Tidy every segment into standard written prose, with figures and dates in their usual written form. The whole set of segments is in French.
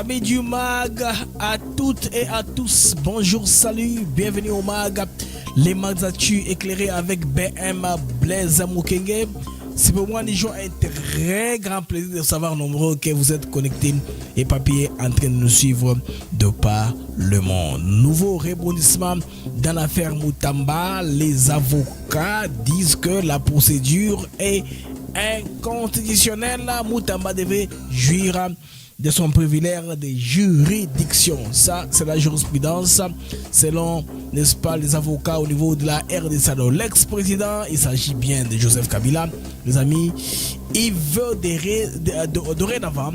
Amis du MAG, à toutes et à tous, bonjour, salut, bienvenue au MAG. Les MAG actus éclairés avec BM Blaise Mukenge. C'est pour moi, Nijo, un très grand plaisir de savoir nombreux que vous êtes connectés et papiers en train de nous suivre de par le monde. Nouveau rebondissement dans l'affaire Moutamba. Les avocats disent que la procédure est inconstitutionnelle. Moutamba devait jouir de son privilège de juridiction. Ça, c'est la jurisprudence selon, n'est-ce pas, les avocats au niveau de la RDC. Alors, l'ex-président, il s'agit bien de Joseph Kabila, les amis, il veut dorénavant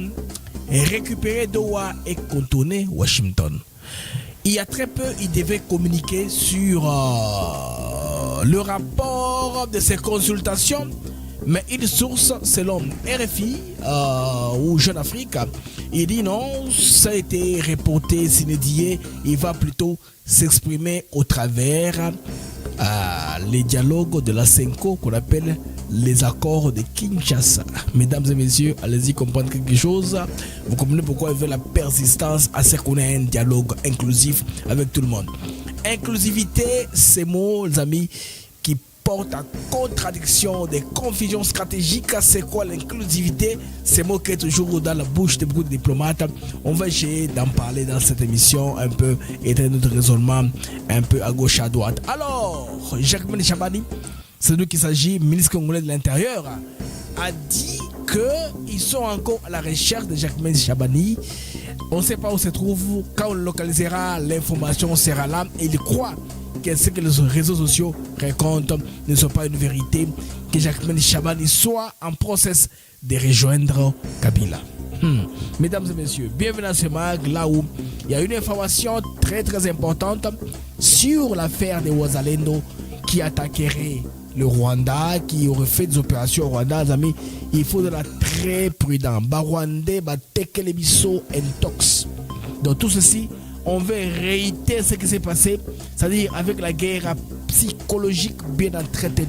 récupérer Doha et contourner Washington. Il y a très peu, il devait communiquer sur le rapport de ses consultations. Mais une source, selon RFI ou Jeune Afrique, il dit non, ça a été reporté, sinédié, il va plutôt s'exprimer au travers les dialogues de la CENCO qu'on appelle les accords de Kinshasa. Mesdames et messieurs, allez-y comprendre quelque chose. Vous comprenez pourquoi il veut la persistance à ce qu'on ait un dialogue inclusif avec tout le monde. Inclusivité, ces mots, les amis, porte à contradiction, des confusions stratégiques. C'est quoi l'inclusivité? C'est mot qui est toujours dans la bouche de beaucoup de diplomates. On va essayer d'en parler dans cette émission un peu et de notre raisonnement un peu à gauche à droite. Alors, Jacquemain Chabani, c'est lui qui s'agit, ministre congolais de l'Intérieur, a dit qu'ils sont encore à la recherche de Jacquemain Chabani. On ne sait pas où se trouve. Quand on localisera, l'information sera là. Et il croit que ce que les réseaux sociaux racontent ne soit pas une vérité, que Jacquemain Chabani soit en process de rejoindre Kabila. Mesdames et messieurs, bienvenue à ce MAG, là où il y a une information très très importante sur l'affaire des Wazalendo qui attaquerait le Rwanda, qui aurait fait des opérations au Rwanda. Les amis, il faut de la très prudent. Rwandais, Tekelebiso, Intox. Donc tout ceci, on veut réitérer ce qui s'est passé, c'est-à-dire avec la guerre psychologique bien entretenue.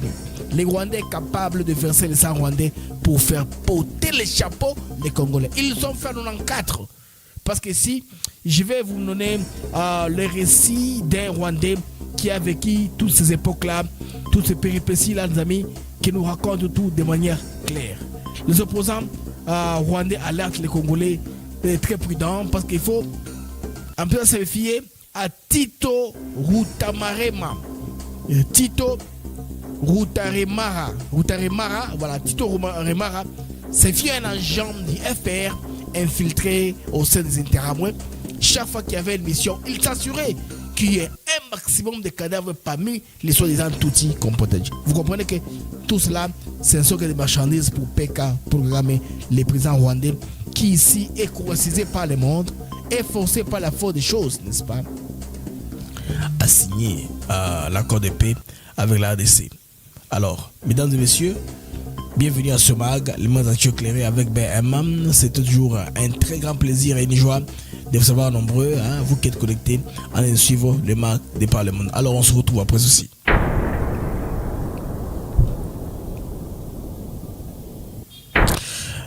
Les Rwandais capables de verser le sang rwandais pour faire porter les chapeaux des Congolais. Ils sont fait en 4. Parce que si je vais vous donner le récit d'un Rwandais qui a vécu toutes ces époques-là, toutes ces péripéties-là, les amis, qui nous racontent tout de manière claire. Les opposants rwandais alertent les Congolais très prudents parce qu'il faut en plus se fier à Tito Rutamarema. Tito Rutaremara. Voilà, Tito Rutaremara, c'est fier un agent du FR infiltré au sein des Interamouins. Chaque fois qu'il y avait une mission, il s'assurait qu'il y ait un maximum de cadavres parmi les soi-disant Tutsis qu'on protège. Vous comprenez que tout cela, ce ne sont que des marchandises pour PK, programmer les présidents rwandais qui ici est courtisé par le monde et forcé par la force des choses, n'est-ce pas, à signer l'accord de paix avec la RDC. Alors, mesdames et messieurs, bienvenue à ce MAG, le monde actu éclairé avec BM. C'est toujours un très grand plaisir et une joie de vous savoir nombreux, vous qui êtes connectés, en suivre le MAG des parlements. Alors, on se retrouve après ceci.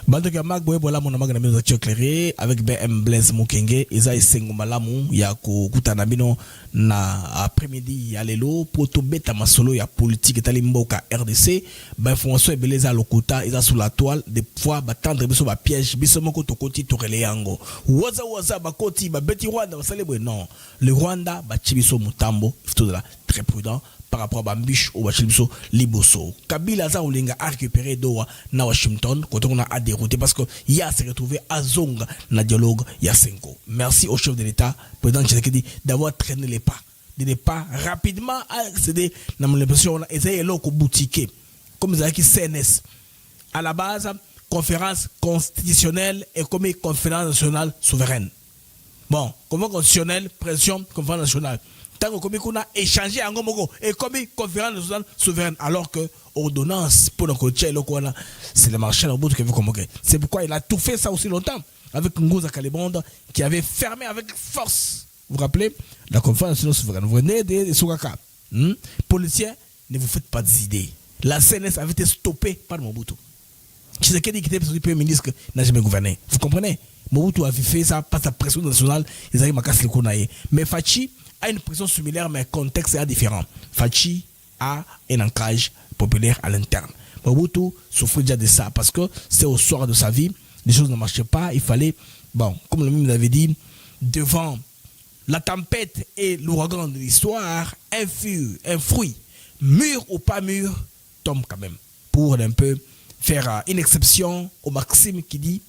Bandoka Mag boye bola mona magana mizo éclairé avec BM Blaise Mukenge eza esengo malamu ya kokutana bino na après-midi ya lelo pour to beta masolo ya politique etali mboka RDC ba information ebeleza lokuta eza sous la toile des fois batendre biso ba piège biso moko to koti to relé yango waza ba koti ba beti Rwanda basale boye non le Rwanda ba chibiso mutambo tout de là très prudent par rapport à Bambiche ou Bachilbiso Liboso. Kabila za ulinga a récupéré Doha na Washington quand on a dérouté parce que il a se retrouvé à Zonga na dialogue ya Senko. Merci au chef de l'État, président Tshisekedi, d'avoir traîné les pas, de ne pas rapidement accéder dans l'impression on a essayé l'autre boutique comme ça qui CNS à la base conférence constitutionnelle et comme conférence nationale souveraine. Bon, conférence constitutionnelle, pression, conférence nationale. Tant qu'on a échangé en Gomoko et comme conférence nationale souveraine, alors que ordonnance pour le coach, c'est le marché au bout que vous convoquez. C'est pourquoi il a tout fait ça aussi longtemps avec Ngouza Kalebonde qui avait fermé avec force. Vous vous rappelez la conférence nationale souveraine. Vous venez de Soukaka. Policiers, ne vous faites pas des idées. La CNS avait été stoppée par Mobutu. Tshisekedi qui était le premier ministre n'a jamais gouverné. Vous comprenez? Mobutu a fait ça par sa pression nationale, ils arrivent à casser le Konaï. Mais Fachi a une pression similaire, mais le contexte est différent. Fachi a un ancrage populaire à l'interne. Mobutu souffrait déjà de ça parce que c'est au soir de sa vie, les choses ne marchaient pas. Il fallait, bon, comme le même l'avait dit, devant la tempête et l'ouragan de l'histoire, un fruit, mûr ou pas mûr, tombe quand même. Pour un peu faire une exception au Maxime qui dit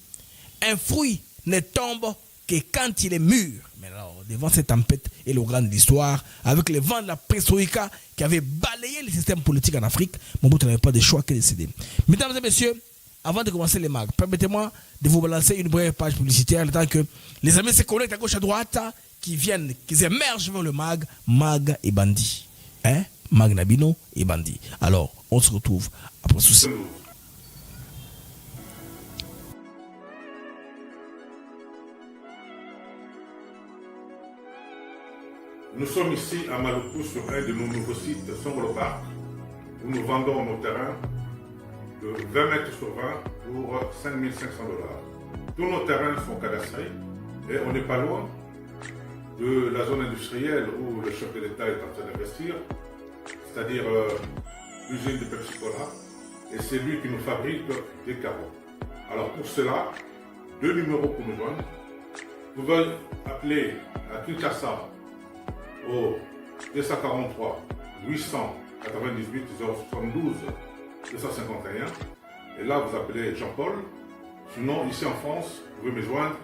un fruit ne tombe que quand il est mûr. Mais alors, devant cette tempête et l'ouragan de l'histoire, avec le vent de la perestroïka qui avait balayé le système politique en Afrique, Mobutu n'avait pas de choix que de céder. Mesdames et messieurs, avant de commencer les mags, permettez-moi de vous balancer une brève page publicitaire, le temps que les amis se connectent à gauche à droite, qui émergent vers le mag et Bandi. Hein? Mag Nabino et Bandi. Alors, on se retrouve après ceci. Nous sommes ici à Maluku sur un de nos nouveaux sites, Songolo Park, où nous vendons nos terrains de 20 mètres sur 20 pour 5 500 $. Tous nos terrains sont cadastrés et on n'est pas loin de la zone industrielle où le chef de l'État est en train d'investir, c'est-à-dire l'usine de Pepsi Cola, et c'est lui qui nous fabrique des carreaux. Alors pour cela, 2 numéros pour nous joindre. Vous pouvez appeler à Kinshasa au 243 898 072 251 et là vous appelez Jean-Paul. Sinon ici en France vous pouvez me joindre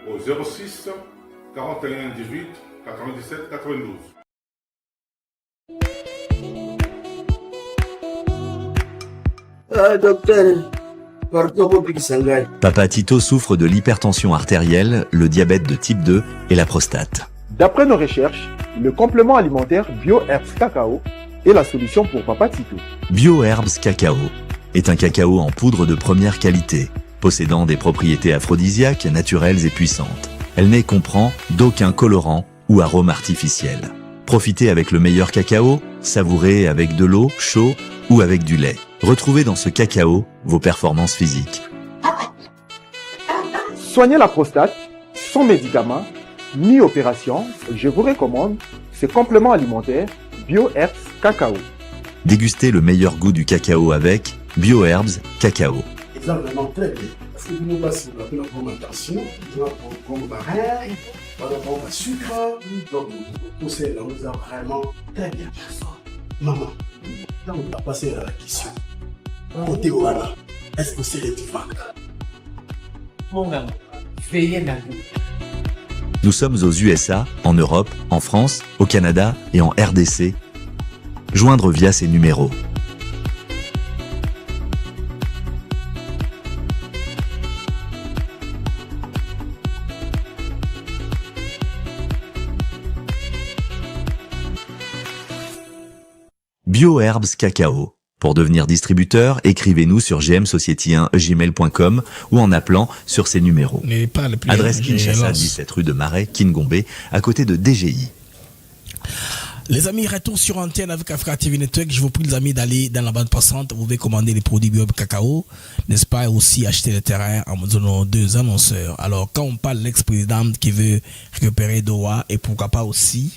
au 06 41 18 97 92. Docteur, Papa Tito souffre de l'hypertension artérielle, le diabète de type 2 et la prostate. D'après nos recherches, le complément alimentaire BioHerbs Cacao est la solution pour Papa Tito. BioHerbs Cacao est un cacao en poudre de première qualité, possédant des propriétés aphrodisiaques, naturelles et puissantes. Elle n'est comprend d'aucun colorant ou arôme artificiel. Profitez avec le meilleur cacao, savourez avec de l'eau, chaud ou avec du lait. Retrouvez dans ce cacao vos performances physiques. Soignez la prostate sans médicaments ni opération, je vous recommande ce complément alimentaire BioHerbs Cacao. Dégustez le meilleur goût du cacao avec BioHerbs Cacao. Ils sont vraiment très bien. Parce que nous passons la fermentation, nous avons comme barrière, nous avons le sucre, donc tout ça, là, nous avons vraiment très bien. Maman, là, on va passer à la question. Côté Ouala, est-ce que c'est le divin? Mon gars, veillez la vie. Nous sommes aux USA, en Europe, en France, au Canada et en RDC. Joindre via ces numéros. BioHerbs Cacao. Pour devenir distributeur, écrivez-nous sur gmsociety1gmail.com ou en appelant sur ces numéros. Adresse Kinshasa, 17 rue de Marais, Kingombe, à côté de DGI. Les amis, retour sur antenne avec Africa TV Network. Je vous prie les amis d'aller dans la bande passante. Vous pouvez commander les produits BioHerbs Cacao, n'est-ce pas, et aussi acheter le terrain en donnant 2 annonceurs. Alors, quand on parle de l'ex-président qui veut récupérer Doha et pourquoi pas aussi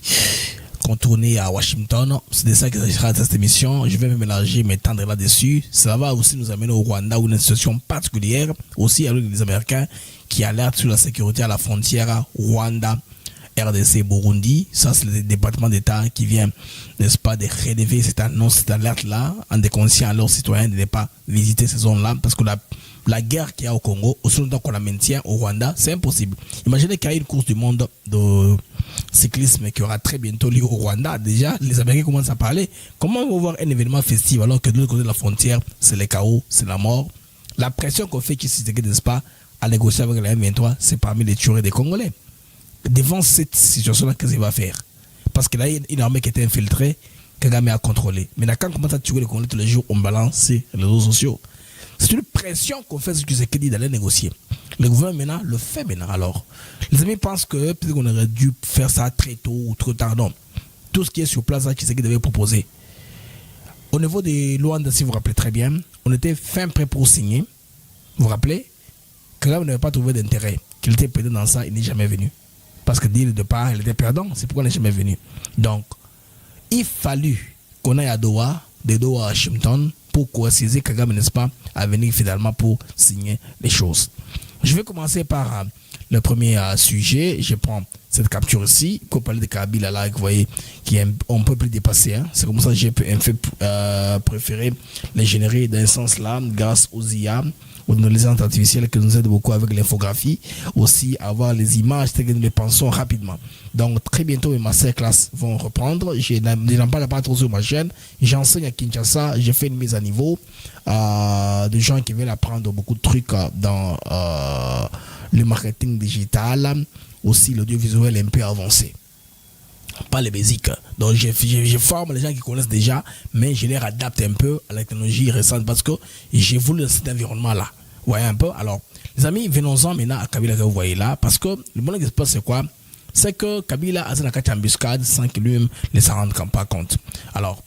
contourner à Washington, c'est de ça que sera cette émission. Je vais me mélanger, m'étendre là-dessus. Ça va aussi nous amener au Rwanda où une situation particulière, aussi avec les Américains qui alertent sur la sécurité à la frontière Rwanda, RDC, Burundi. Ça, c'est le département d'État qui vient, n'est-ce pas, de relever cette annonce, cette alerte-là, en déconseillant à leurs citoyens de ne pas visiter ces zones-là, parce que la guerre qu'il y a au Congo, aussi longtemps qu'on la maintient au Rwanda, c'est impossible. Imaginez qu'il y a une course du monde de cyclisme qui aura très bientôt lieu au Rwanda. Déjà, les Américains commencent à parler. Comment on va voir un événement festif alors que de l'autre côté de la frontière, c'est le chaos, c'est la mort. La pression qu'on fait ici, n'est-ce pas, à négocier avec la M23, c'est parmi les tueries des Congolais. Devant cette situation-là, qu'est-ce qu'il va faire? Parce qu'il y a une armée qui était infiltrée, Kagame a contrôlé. Maintenant, quand on commence à tuer les Congolais tous les jours, on balance les réseaux sociaux. C'est une pression qu'on fait sur Tshisekedi d'aller négocier. Le gouvernement maintenant le fait maintenant. Alors, les amis pensent que peut-être qu'on aurait dû faire ça très tôt ou trop tard. Non. Tout ce qui est sur place, Tshisekedi devait proposer. Au niveau des Luanda, si vous vous rappelez très bien, on était fin prêt pour signer. Vous vous rappelez? Kagame n'avait pas trouvé d'intérêt. Qu'il était perdant dans ça, il n'est jamais venu. Parce que dès le départ, il était perdant. C'est pourquoi il n'est jamais venu. Donc, il fallut qu'on aille à Doha, de Doha à Washington, pour coïncider Kagame, n'est-ce pas, à venir finalement pour signer les choses. Je vais commencer par le premier sujet. Je prends cette capture ici. Pour parler de Kabila là, vous voyez, qui est un peu plus dépassé. Hein. C'est comme ça que j'ai préféré les générer dans ce sens-là, grâce aux IA, aux intelligences artificielles qui nous aident beaucoup avec l'infographie. Aussi, avoir les images telles que nous les pensons rapidement. Donc, très bientôt, mes masterclass vont reprendre. Je n'en parle pas trop sur ma chaîne. J'enseigne à Kinshasa. J'ai fait une mise à niveau de gens qui veulent apprendre beaucoup de trucs dans le marketing digital, aussi l'audiovisuel un peu avancé. Pas les basiques. Donc, je forme les gens qui connaissent déjà, mais je les adapte un peu à la technologie récente parce que j'évolue dans cet environnement-là. Vous voyez un peu? Alors, les amis, venons-en maintenant à Kabila que vous voyez là, parce que le monde qui se passe, c'est quoi? C'est que Kabila a une embuscade sans qu'il lui-même ne s'en rende pas compte. Alors,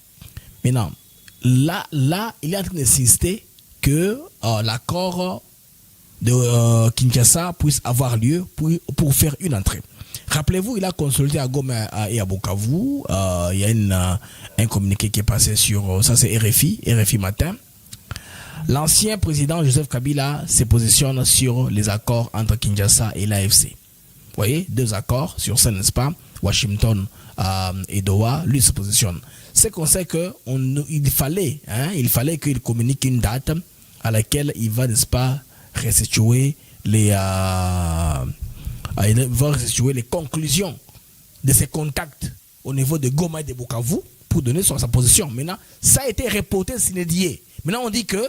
maintenant, là, il est en train d'insister que l'accord de Kinshasa puisse avoir lieu pour faire une entrée. Rappelez-vous, il a consulté à Goma et à Bukavu. Il y a un communiqué qui est passé sur, ça c'est RFI matin. L'ancien président Joseph Kabila se positionne sur les accords entre Kinshasa et l'AFC. Vous voyez, 2 accords sur ça, n'est-ce pas? Washington et Doha, lui se positionne. C'est qu'on sait qu'il fallait qu'il communique une date à laquelle il va, n'est-ce pas, restituer les conclusions de ses contacts au niveau de Goma et de Bukavu pour donner sa position. Maintenant, ça a été reporté sine die. Maintenant, on dit que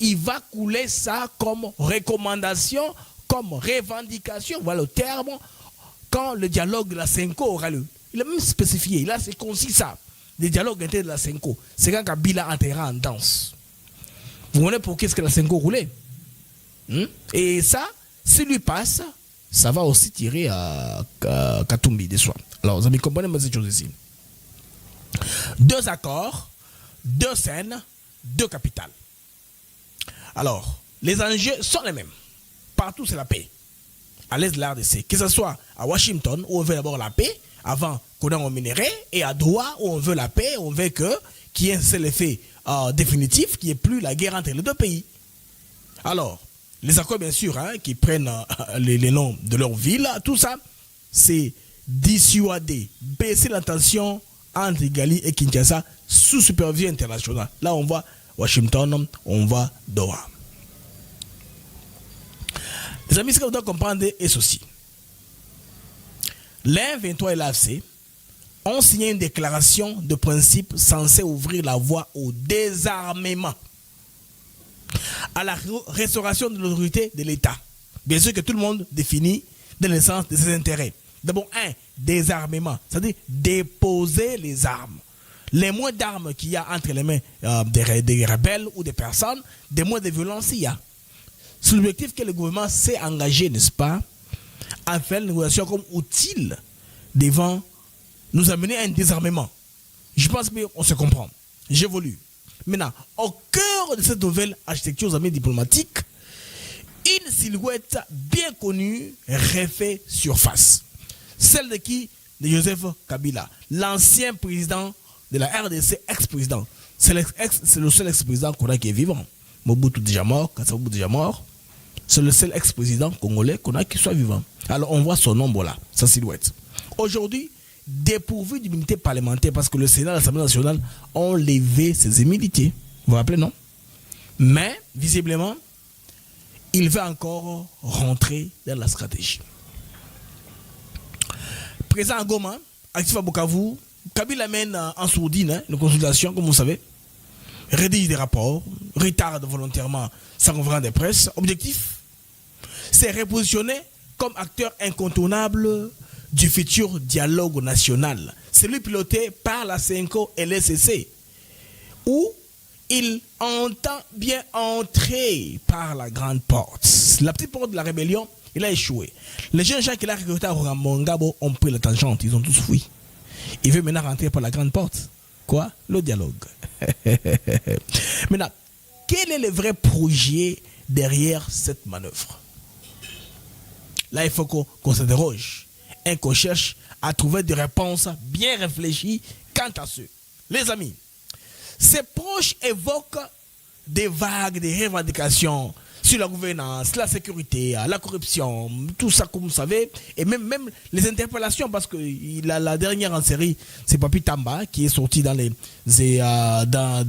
il va couler ça comme recommandation, comme revendication, voilà le terme, quand le dialogue de la Senko aura lieu. Il a même spécifié, là c'est concis ça, le dialogue interne de la Senko. C'est quand Kabila entrera en danse. Vous voyez pour qu'est-ce que la Senko roulait? Et ça, s'il lui passe, ça va aussi tirer à Katumbi de soi. Alors, vous avez compris cette chose ici. 2 accords, 2 scènes, 2 capitales. Alors, les enjeux sont les mêmes. Partout, c'est la paix. À l'est de l'RDC. Que ce soit à Washington, où on veut d'abord la paix, avant qu'on ait un minerai, et à Doha, où on veut la paix, on veut qu'il y ait un seul effet définitif, qu'il n'y ait plus la guerre entre les 2 pays. Alors, les accords, bien sûr, qui prennent les noms de leur ville, tout ça, c'est dissuader, baisser la tension entre Kigali et Kinshasa sous supervision internationale. Là, on voit Washington, on voit Doha. Les amis, ce que vous devez comprendre est ceci. L'M23 et l'AFC ont signé une déclaration de principe censée ouvrir la voie au désarmement, à la restauration de l'autorité de l'État. Bien sûr que tout le monde définit dans le sens de ses intérêts. D'abord, désarmement, c'est-à-dire déposer les armes. Les moins d'armes qu'il y a entre les mains des rebelles ou des personnes, des moins de violence il y a. C'est l'objectif que le gouvernement s'est engagé, n'est-ce pas, à faire une négociation comme utile devant nous amener à un désarmement. Je pense qu'on se comprend. J'évolue. Maintenant, au cœur de cette nouvelle architecture aux amis diplomatiques, une silhouette bien connue refait surface. Celle de qui? De Joseph Kabila, l'ancien président de la RDC, ex-président. C'est le seul ex-président qu'on a qui est vivant. Mobutu déjà mort, Kasavubu déjà mort. C'est le seul ex-président congolais qu'on a qui soit vivant. Alors on voit son nombre là, sa silhouette. Aujourd'hui, dépourvu d'immunité parlementaire parce que le Sénat et l'Assemblée nationale ont levé ses immunités. Vous vous rappelez, non? Mais, visiblement, il va encore rentrer dans la stratégie. Présent à Goma, actif à Bukavu, Kabila mène en sourdine une consultation, comme vous savez, rédige des rapports, retarde volontairement sa conférence de presse. Objectif, c'est repositionner comme acteur incontournable du futur dialogue national. Celui piloté par la CENCO et l'SCC, où il entend bien entrer par la grande porte. La petite porte de la rébellion, il a échoué. Les jeunes gens qu'il a recrutés à Mongabo ont pris la tangente, ils ont tous fui. Il veut maintenant rentrer par la grande porte. Quoi? Le dialogue. Maintenant, quel est le vrai projet derrière cette manœuvre? Là, il faut qu'on s'interroge et qu'on cherche à trouver des réponses bien réfléchies quant à ce. Les amis, ces proches évoquent des vagues, des revendications sur la gouvernance, la sécurité, la corruption, tout ça comme vous savez, et même les interpellations, parce que la dernière en série, c'est Papi Tamba qui est sorti dans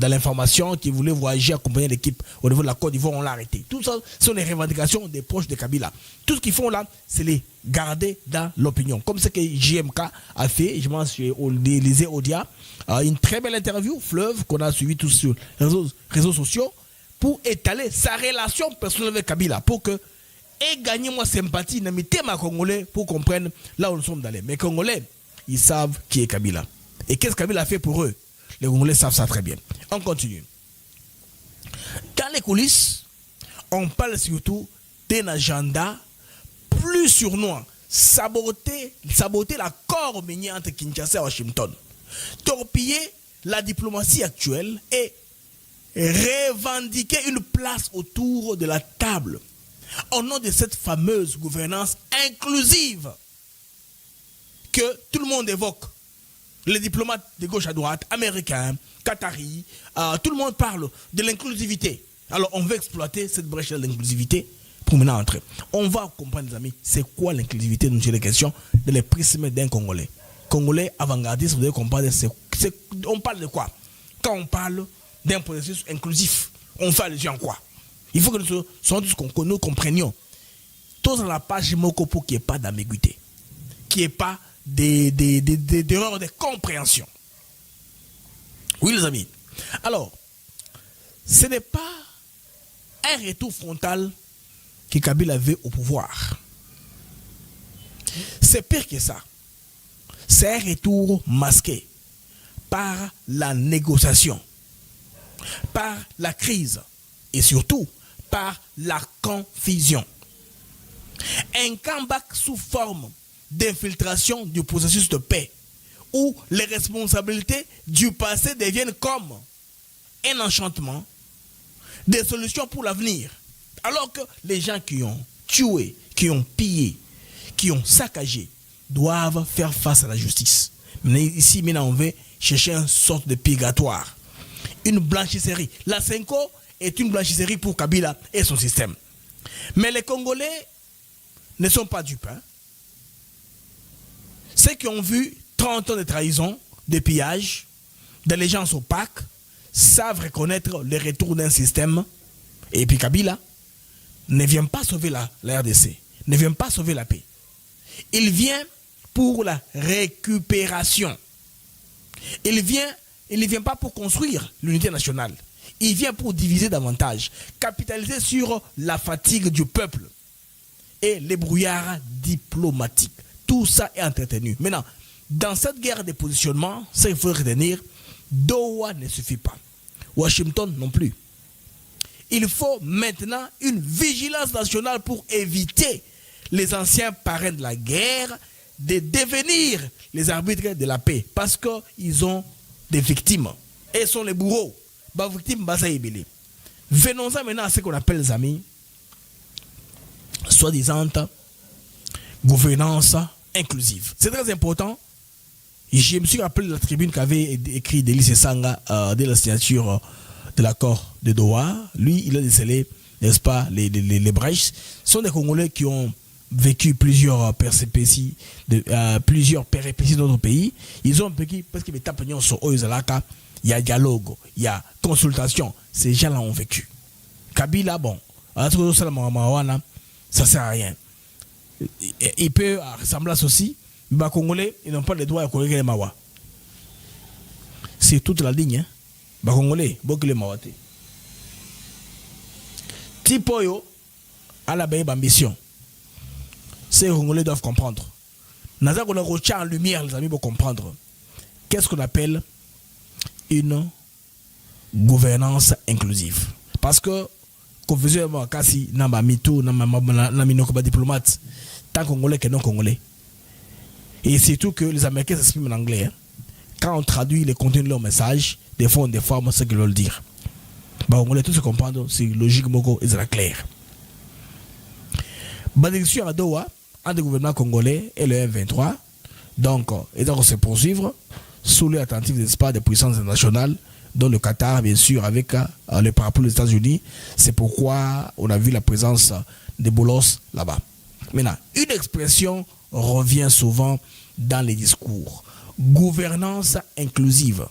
l'information, qui voulait voyager accompagner l'équipe au niveau de la Côte d'Ivoire, on l'a arrêté. Tout ça sont les revendications des proches de Kabila. Tout ce qu'ils font là, c'est les garder dans l'opinion. Comme ce que JMK a fait, je m'en suis lisé Odia, une très belle interview, Fleuve, qu'on a suivi tous sur les réseaux sociaux, pour étaler sa relation personnelle avec Kabila, pour que et gagner moi sympathie, n'imiter ma Congolais pour comprendre là où nous sommes allés. Mais Congolais, ils savent qui est Kabila. Et qu'est-ce que Kabila a fait pour eux? Les Congolais savent ça très bien. On continue. Dans les coulisses, on parle surtout d'un agenda plus sournois, saboter l'accord minier entre Kinshasa et Washington, torpiller la diplomatie actuelle et revendiquer une place autour de la table au nom de cette fameuse gouvernance inclusive que tout le monde évoque. Les diplomates de gauche à droite, américains, qataris, tout le monde parle de l'inclusivité. Alors on veut exploiter cette brèche de l'inclusivité pour maintenant entrer. On va comprendre, les amis, c'est quoi l'inclusivité? Nous, c'est les questions de les prismes d'un Congolais. Congolais avant-gardiste, vous devez comprendre, on parle de quoi? Quand on parle d'un processus inclusif, on fait allusion à quoi? Il faut que nous comprenions. Tous dans la page Moko pour qu'il n'y ait pas d'ambiguïté, qu'il n'y ait pas d'erreurs de compréhension. Oui, les amis. Alors, ce n'est pas un retour frontal que Kabila avait au pouvoir. C'est pire que ça. C'est un retour masqué par la négociation, par la crise et surtout par la confusion. Un comeback sous forme d'infiltration du processus de paix où les responsabilités du passé deviennent comme un enchantement, des solutions pour l'avenir. Alors que les gens qui ont tué, qui ont pillé, qui ont saccagé doivent faire face à la justice. Mais ici, maintenant, on veut chercher une sorte de purgatoire. Une blanchisserie. La Senko est une blanchisserie pour Kabila et son système. Mais les Congolais ne sont pas dupes. Ceux qui ont vu 30 ans de trahison, de pillage, d'allégeance opaque, savent reconnaître le retour d'un système. Et puis Kabila ne vient pas sauver la RDC, ne vient pas sauver la paix. Il vient pour la récupération. Il ne vient pas pour construire l'unité nationale. Il vient pour diviser davantage, capitaliser sur la fatigue du peuple et les brouillards diplomatiques. Tout ça est entretenu. Maintenant, dans cette guerre de positionnement, ça il faut retenir, Doha ne suffit pas. Washington non plus. Il faut maintenant une vigilance nationale pour éviter les anciens parrains de la guerre de devenir les arbitres de la paix. Parce qu'ils ont des victimes. Et sont les bourreaux. Venons-en maintenant à ce qu'on appelle, les amis, soi-disant gouvernance inclusive. C'est très important. Je me suis rappelé de la tribune qu'avait écrit Délice Sanga dès la signature de l'accord de Doha. Lui, il a décelé, n'est-ce pas, les brèches. Ce sont des Congolais qui ont vécu plusieurs péripéties dans notre pays. Ils ont vécu parce qu'ils étaient sur Oyezalaka. Il y a dialogue, il y a consultation. Ces gens-là ont vécu. Kabila, bon, ça sert à rien. Il peut ressembler à ceci, mais les Congolais, ils n'ont pas le droit à corriger les Mawa. C'est toute la ligne. Les Congolais, beaucoup les Mawate. Tipoyo a la belle ambition. Ces Congolais doivent comprendre. Nous avons en lumière, les amis, pour comprendre. Qu'est-ce qu'on appelle une gouvernance inclusive? Parce que, confusion, kasi, namba mitou, namba minokoba diplomate, tant Congolais que non Congolais. Et surtout que les Américains s'expriment en anglais. Quand on traduit les contenus de leur message, des fois on déforme ce qu'ils veulent dire. Bah, on va tous se comprendre, c'est logique, moko, et c'est clair. Bah, discussion à Doha, entre le gouvernement congolais et le M23, donc, et donc, on se poursuivre sous les attentives, n'est-ce pas, des puissances internationales, dont le Qatar, bien sûr, avec le parapluie des États-Unis. C'est pourquoi on a vu la présence des bolos là-bas. Maintenant, une expression revient souvent dans les discours. Gouvernance inclusive.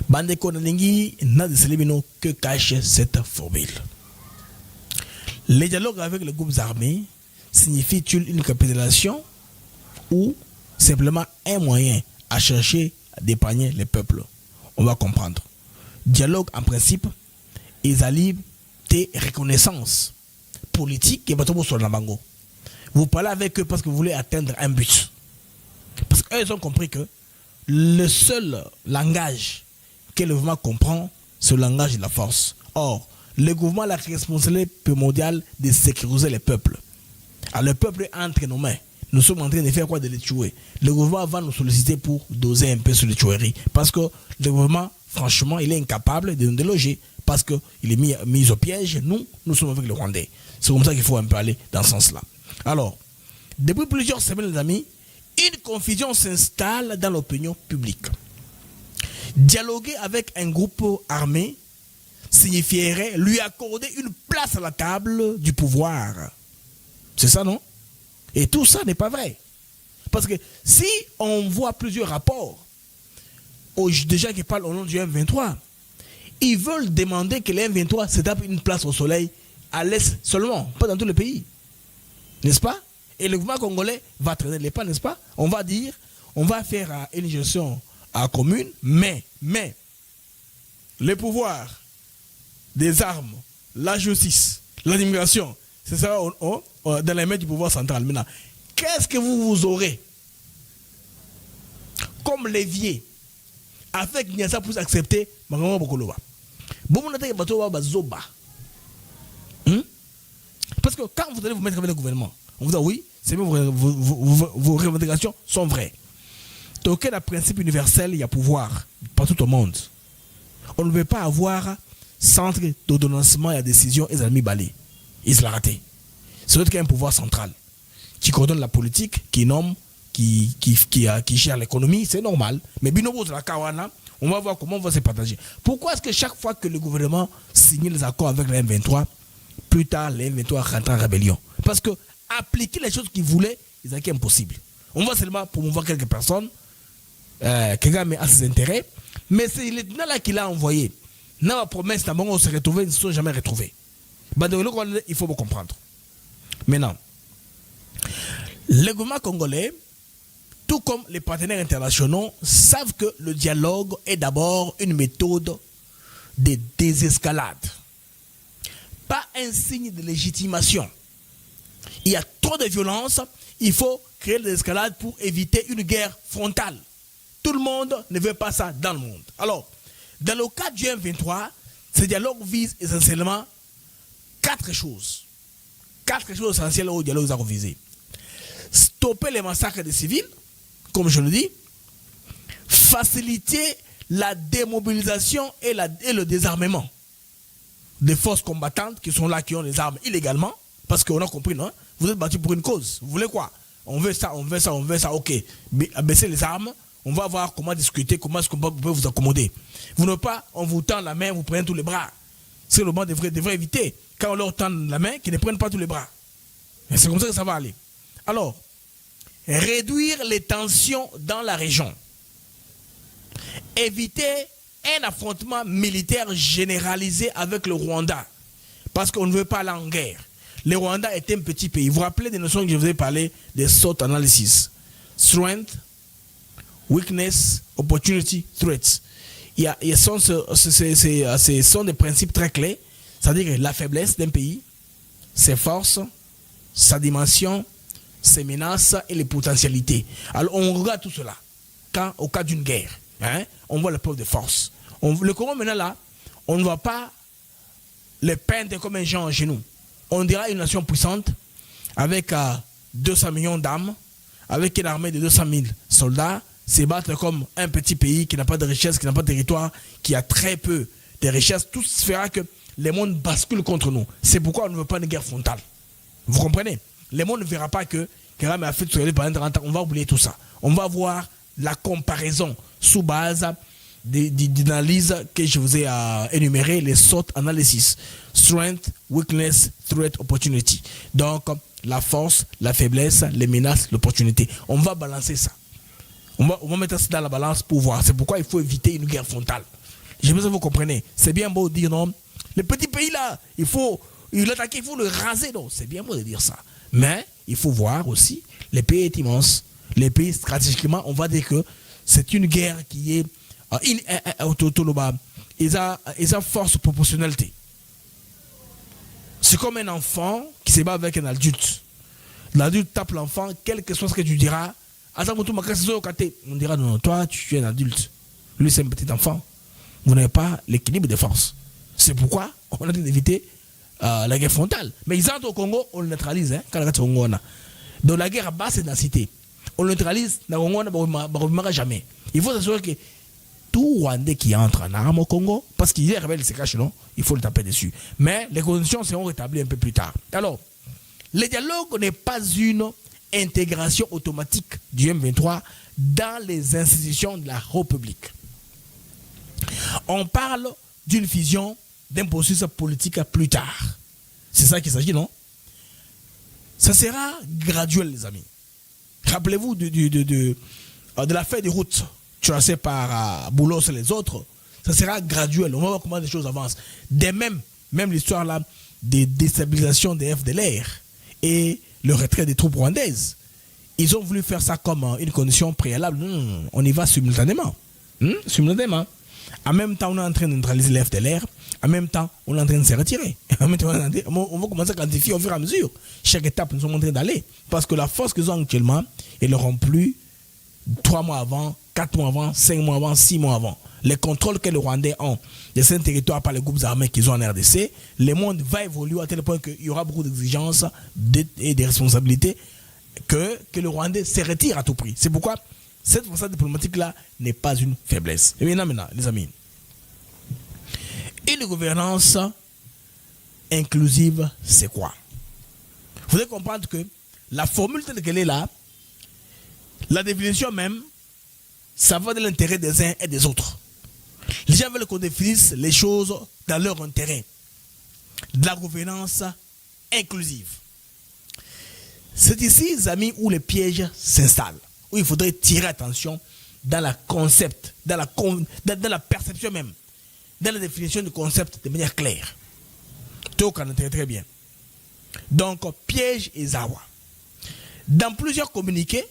Bandeko Nalingi n'a de célébino que cache cette formule. Les dialogues avec les groupes armés signifient-ils une capitulation ou simplement un moyen à chercher à d'épargner les peuples? On va comprendre. Dialogue en principe, ils allient des reconnaissances politiques et bateau sur la bango. Vous parlez avec eux parce que vous voulez atteindre un but. Parce qu'ils ont compris que le seul langage que le gouvernement comprend, c'est le langage de la force. Or, le gouvernement a la responsabilité primordiale de sécuriser les peuples. Alors, le peuple est entre nos mains. Nous sommes en train de faire quoi? De les tuer. Le gouvernement va nous solliciter pour doser un peu sur les tueries. Parce que le gouvernement, franchement, il est incapable de nous déloger. Parce qu'il est mis au piège. Nous sommes avec les Rwandais. C'est comme ça qu'il faut un peu aller dans ce sens-là. Alors, depuis plusieurs semaines, les amis, une confusion s'installe dans l'opinion publique. Dialoguer avec un groupe armé signifierait lui accorder une place à la table du pouvoir. C'est ça, non? Et tout ça n'est pas vrai. Parce que si on voit plusieurs rapports des gens qui parlent au nom du M23, ils veulent demander que le M23 se tape une place au soleil à l'est seulement, pas dans tout le pays. N'est-ce pas? Et le gouvernement congolais va traîner les pas, n'est-ce pas? On va dire, on va faire une gestion commune, mais le pouvoir des armes, la justice, l'immigration, ce sera dans les mains du pouvoir central. Maintenant, qu'est-ce que vous aurez comme levier afin que Niassa puisse accepter Maman Bokoloba? Parce que quand vous allez vous mettre avec le gouvernement, on vous dit oui, c'est bien, vos revendications sont vraies. Donc, il y a un principe universel, il y a pouvoir partout au monde. On ne veut pas avoir centre d'ordonnancement et de décision, ils ont mis balai. Ils l'ont raté. C'est l'autre qui a un pouvoir central, qui coordonne la politique, qui nomme, qui gère l'économie, c'est normal. Mais binobo de la Kawana, on va voir comment on va se partager. Pourquoi est-ce que chaque fois que le gouvernement signe les accords avec les M23, plus tard, les M23 rentrent en rébellion? Parce que appliquer les choses qu'ils voulaient, ils ont impossible. On va seulement promouvoir quelques personnes, quelqu'un a ses intérêts, mais c'est là qu'il a envoyé. Dans la promesse, on se retrouve, ils ne se sont jamais retrouvés. Il faut comprendre. Maintenant, le gouvernement congolais, tout comme les partenaires internationaux, savent que le dialogue est d'abord une méthode de désescalade. Pas un signe de légitimation. Il y a trop de violence, il faut créer de l'escalade pour éviter une guerre frontale. Tout le monde ne veut pas ça dans le monde. Alors, dans le cas du M23, ce dialogue vise essentiellement 4 choses. 4 choses essentielles au dialogue à viser. Stopper les massacres des civils, comme je le dis. Faciliter la démobilisation et le désarmement des forces combattantes qui sont là, qui ont les armes illégalement. Parce qu'on a compris, non? Vous êtes battus pour une cause. Vous voulez quoi? On veut ça, ok. Baissez les armes. On va voir comment discuter, comment est-ce qu'on peut vous accommoder. Vous n'avez pas, on vous tend la main, vous prenez tous les bras. C'est le moment devrait éviter. Quand on leur tend la main, qu'ils ne prennent pas tous les bras. Et c'est comme ça que ça va aller. Alors, réduire les tensions dans la région. Éviter un affrontement militaire généralisé avec le Rwanda. Parce qu'on ne veut pas aller en guerre. Le Rwanda est un petit pays. Vous vous rappelez des notions que je vous ai parlé des SWOT analysis. Strength, weakness, opportunity, threats. Ce sont des principes très clés. C'est-à-dire la faiblesse d'un pays, ses forces, sa dimension, ses menaces et les potentialités. Alors on regarde tout cela. Au cas d'une guerre, on voit la preuve de force. Le Congo maintenant là, on ne va pas le peindre comme un genre chez nous. On dira une nation puissante avec 200 millions d'âmes, avec une armée de 200 000 soldats, se battre comme un petit pays qui n'a pas de richesse, qui n'a pas de territoire, qui a très peu des richesses, tout fera que le monde bascule contre nous. C'est pourquoi on ne veut pas une guerre frontale. Vous comprenez? Le monde ne verra pas que Kagame a fait pendant 30 ans. On va oublier tout ça. On va voir la comparaison sous base d'analyse que je vous ai énuméré, les SWOT analysis. Strength, weakness, threat, opportunity. Donc, la force, la faiblesse, les menaces, l'opportunité. On va balancer ça. On va mettre ça dans la balance pour voir. C'est pourquoi il faut éviter une guerre frontale. Je sais pas si vous comprenez. C'est bien beau de dire non. Le petit pays là, il faut l'attaquer, il faut le raser. Non, c'est bien beau de dire ça. Mais il faut voir aussi, le pays est immense. Les pays, stratégiquement, on va dire que c'est une guerre qui est ils ont force proportionnalité. C'est comme un enfant qui se bat avec un adulte. L'adulte tape l'enfant, quel que soit ce que tu diras. On dira non, toi tu es un adulte. Lui c'est un petit enfant. Vous n'avez pas l'équilibre des forces. C'est pourquoi on a dit d'éviter la guerre frontale. Mais ils entrent au Congo, on le neutralise. Donc la guerre à basse densité, on le neutralise, on ne jamais. Il faut s'assurer que tout Rwandais qui entre en armes au Congo, parce qu'il est rebelle, il se cache, non, il faut le taper dessus. Mais les conditions seront rétablies un peu plus tard. Alors, le dialogue n'est pas une intégration automatique du M23 dans les institutions de la République. On parle d'une fusion, d'un processus politique plus tard. C'est ça qu'il s'agit, non? Ça sera graduel, les amis. Rappelez-vous de la feuille de route tracée par Boulos et les autres. Ça sera graduel. On va voir comment les choses avancent. De même l'histoire là des déstabilisations des FDLR et le retrait des troupes rwandaises. Ils ont voulu faire ça comme une condition préalable. Non, on y va simultanément. Simultanément. En même temps, on est en train de neutraliser les FDLR. En même temps, on est en train de se retirer. On va commencer à quantifier au fur et à mesure. Chaque étape, nous sommes en train d'aller. Parce que la force qu'ils ont actuellement, ils n'auront plus 3 mois avant, 4 mois avant, 5 mois avant, 6 mois avant. Les contrôles que les Rwandais ont de ces territoires par les groupes armés qu'ils ont en RDC, le monde va évoluer à tel point qu'il y aura beaucoup d'exigences et de responsabilités que le Rwandais se retire à tout prix. C'est pourquoi cette façade diplomatique-là n'est pas une faiblesse. Et maintenant, les amis, une gouvernance inclusive, c'est quoi? Vous devez comprendre que la formule telle qu'elle est là, la définition même, ça va de l'intérêt des uns et des autres. Les gens veulent qu'on définisse les choses dans leur intérêt. De la gouvernance inclusive. C'est ici, les amis, où les pièges s'installent. Où il faudrait tirer attention dans le concept, dans la perception même, dans la définition du concept de manière claire. Tout on entend très bien. Donc, piège et zawa. Dans plusieurs communiqués,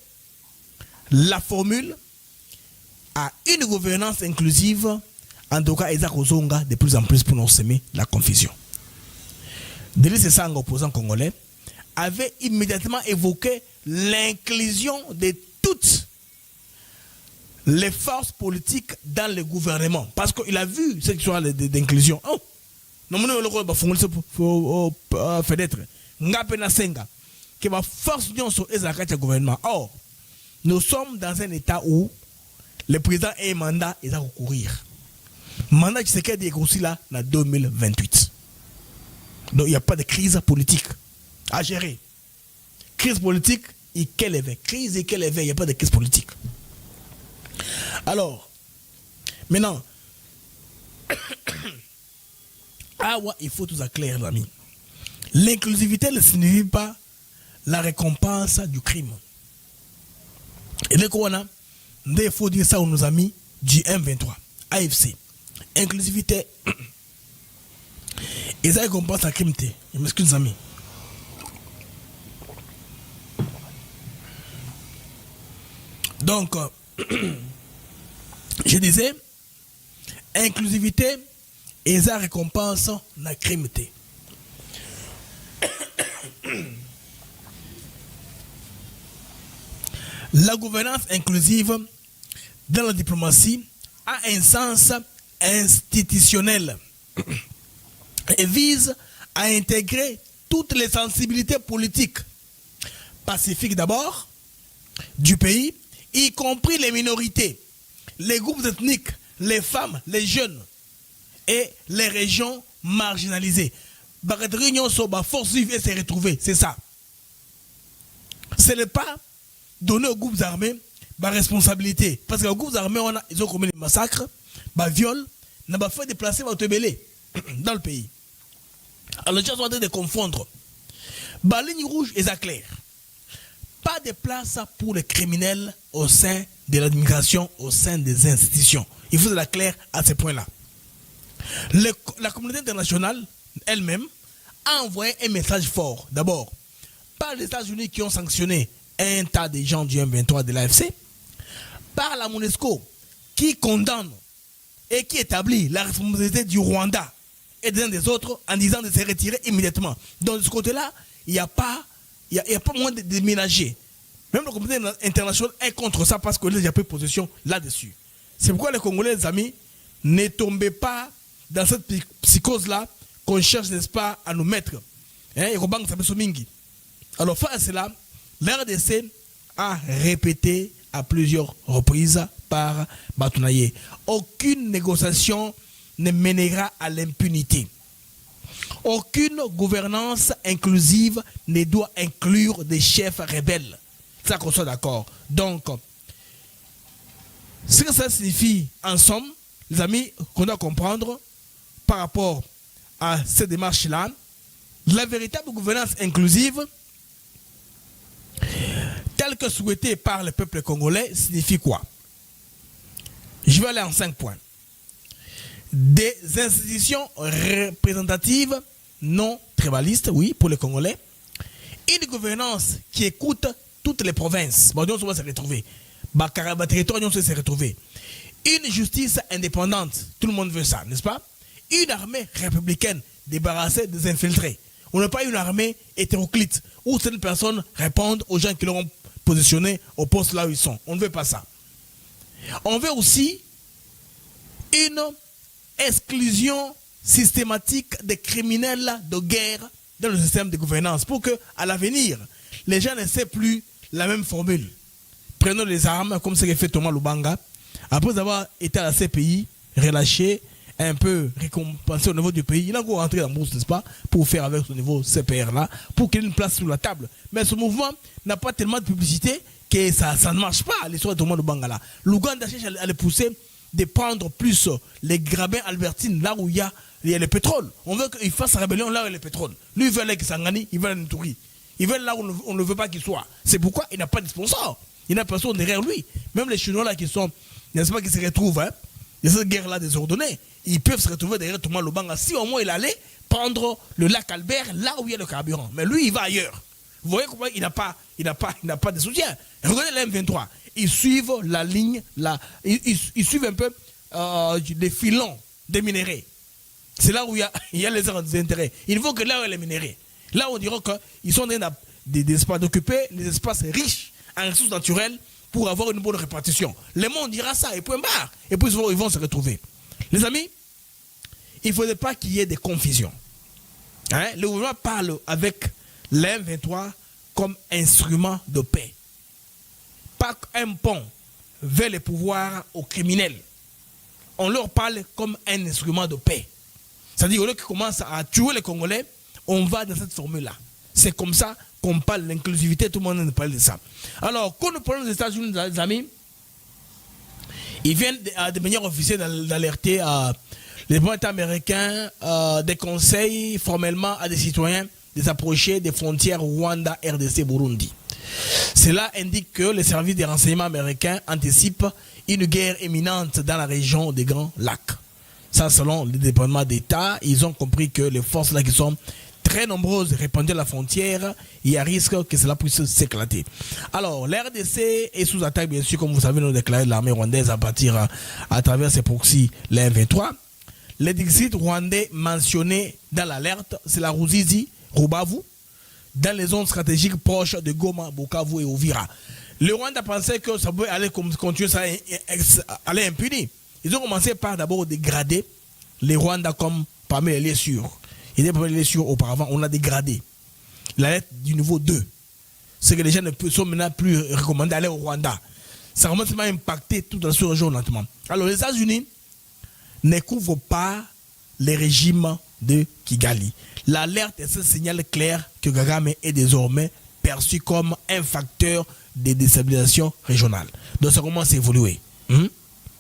la formule a une gouvernance inclusive, en tout cas, de plus en plus pour nous semer la confusion. Delis Sesanga, opposant congolais, avait immédiatement évoqué l'inclusion de toutes les forces politiques dans le gouvernement. Parce qu'il a vu cette histoire d'inclusion. Oh, non, non, gouvernement. Or, nous sommes dans un état où le président a un mandat et il va recourir. Mandat qui s'est dégrossi là en 2028. Donc il n'y a pas de crise politique à gérer. Crise politique et quel éveil. Crise et quel éveil, il n'y a pas de crise politique. Alors, maintenant, il faut tout ça clair, les amis. L'inclusivité ne signifie pas la récompense du crime. Et dès qu'on a, il faut dire ça à nos amis du M23, AFC. Inclusivité, et ça récompense la crime. Je m'excuse, les amis. Donc, je disais, inclusivité et ça récompense la crime. La gouvernance inclusive dans la diplomatie a un sens institutionnel et vise à intégrer toutes les sensibilités politiques, pacifiques d'abord, du pays, y compris les minorités, les groupes ethniques, les femmes, les jeunes, et les régions marginalisées. Cette réunion sur la force vive et se retrouver, c'est ça. Ce n'est pas donner aux groupes armés la responsabilité. Parce que les groupes armés, ils ont commis des massacres, des viols, ils ont fait déplacer dans le pays. Alors les gens sont en train de confondre. La ligne rouge est claire. Pas de place pour les criminels au sein de l'administration, au sein des institutions. Il faut être clair à ce point-là. La communauté internationale elle-même a envoyé un message fort. D'abord, par les États-Unis qui ont sanctionné un tas de gens du M23 de l'AFC, par la MONUSCO qui condamne et qui établit la responsabilité du Rwanda et des uns des autres en disant de se retirer immédiatement. Donc de ce côté-là, il n'y a pas moins de déménager. Même la communauté internationale est contre ça parce que les a pris possession là-dessus. C'est pourquoi les Congolais, les amis, ne tombez pas dans cette psychose-là qu'on cherche, n'est-ce pas, à nous mettre. Alors, face à cela, l'RDC a répété à plusieurs reprises par Batounaye. Aucune négociation ne mènera à l'impunité. Aucune gouvernance inclusive ne doit inclure des chefs rebelles. Ça qu'on soit d'accord. Donc, ce que ça signifie en somme, les amis, qu'on doit comprendre par rapport à cette démarche-là, la véritable gouvernance inclusive, telle que souhaitée par le peuple congolais, signifie quoi? Je vais aller en 5 points. Des institutions représentatives non tribalistes, oui, pour les Congolais. Une gouvernance qui écoute toutes les provinces. Bon, on va se retrouver. Territoire, on va se retrouver. Une justice indépendante. Tout le monde veut ça, n'est-ce pas? Une armée républicaine débarrassée des infiltrés. On n'a pas une armée hétéroclite où certaines personnes répondent aux gens qui l'ont positionné au poste là où ils sont. On ne veut pas ça. On veut aussi une exclusion systématique des criminels de guerre dans le système de gouvernance pour que, à l'avenir, les gens ne savent plus la même formule. Prenons les armes, comme ce qu'a fait Thomas Lubanga, après avoir été à la CPI, relâché, un peu récompensé au niveau du pays, il a encore rentré dans la bourse, n'est-ce pas, pour faire avec ce niveau CPR-là, pour qu'il ait une place sur la table. Mais ce mouvement n'a pas tellement de publicité que ça ne marche pas, l'histoire de Thomas Lubanga-là. L'Ouganda cherche à le pousser de prendre plus les grabins albertines, là où il y a le pétrole. On veut qu'il fasse rébellion là où il y a le pétrole. Lui, il veut aller à Kisangani, il veut aller à Ntouri. Il veut là où on ne veut pas qu'il soit. C'est pourquoi il n'a pas de sponsor. Il n'a personne derrière lui. Même les Chinois là qui sont, n'est-ce pas, qui se retrouvent, hein, de cette guerre-là désordonnée, ils peuvent se retrouver derrière Thomas Lubanga. Si au moins il allait prendre le lac Albert, là où il y a le carburant. Mais lui, il va ailleurs. Vous voyez comment il n'a pas de soutien. Regardez les M23. Ils suivent la ligne, ils suivent un peu les filons des minéraux. C'est là où il y a les intérêts. Il faut que là où il y a les minéraux. Là, on dira qu'ils sont en train d'occuper les espaces riches en ressources naturelles pour avoir une bonne répartition. Le monde dira ça, et point barre. Et puis ils vont se retrouver. Les amis, il ne faudrait pas qu'il y ait des confusions. Hein? Le gouvernement parle avec les M23 comme instrument de paix. Pas un pont vers le pouvoir aux criminels. On leur parle comme un instrument de paix. C'est-à-dire au lieu qu'ils commencent à tuer les Congolais, on va dans cette formule-là. C'est comme ça qu'on parle de l'inclusivité, tout le monde parle de ça. Alors, quand nous parlons des États-Unis, les amis, ils viennent de manière officielle d'alerter les gouvernements américains des conseils formellement à des citoyens de s'approcher des frontières Rwanda, RDC, Burundi. Cela indique que les services de renseignement américains anticipent une guerre imminente dans la région des Grands Lacs. Ça, selon le département d'État, ils ont compris que les forces là qui sont très nombreuses répandues à la frontière, il y a risque que cela puisse s'éclater. Alors, l'RDC est sous attaque, bien sûr, comme vous savez, nous avons déclaré l'armée rwandaise à partir à travers ses proxys, les M23. Les districts rwandais mentionnés dans l'alerte, c'est la Ruzizi, Rubavu, dans les zones stratégiques proches de Goma, Bukavu et Uvira. Le Rwanda pensait que ça pouvait aller continuer, ça aller impuni. Ils ont commencé par d'abord dégrader les Rwandais comme parmi les lieux sûrs. Il y avait parmi les lieux sûrs auparavant, on a dégradé. La lettre du niveau 2. C'est que les gens ne sont maintenant plus recommandés d'aller au Rwanda. Ça commence à impacter toute la sous-région lentement. Alors les États-Unis ne couvrent pas les régimes de Kigali. L'alerte est ce signal clair que Kagame est désormais perçu comme un facteur de déstabilisation régionale. Donc ça commence à évoluer.